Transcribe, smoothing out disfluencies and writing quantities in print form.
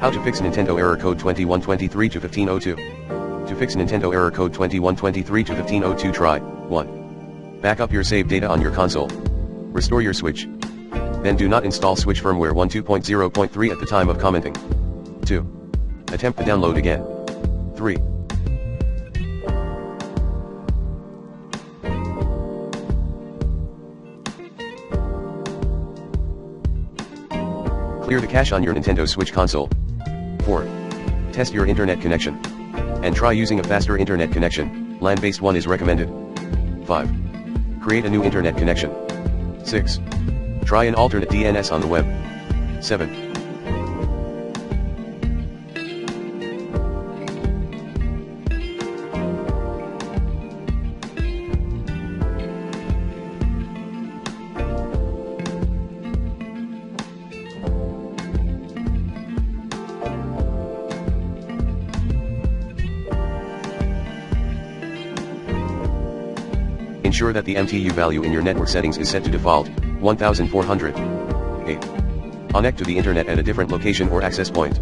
How to fix Nintendo error code 2123 to 1502. To fix Nintendo error code 2123 to 1502, try 1. Back up your saved data on your console. Restore your Switch. Then do not install Switch firmware 12.0.3 at the time of commenting. 2. Attempt the download again. 3. Clear the cache on your Nintendo Switch console. 4. Test your internet connection. And try using a faster internet connection, LAN-based one is recommended. 5. Create a new internet connection. 6. Try an alternate DNS on the web. 7. Ensure that the MTU value in your network settings is set to default, 1400. 8. Connect to the internet at a different location or access point.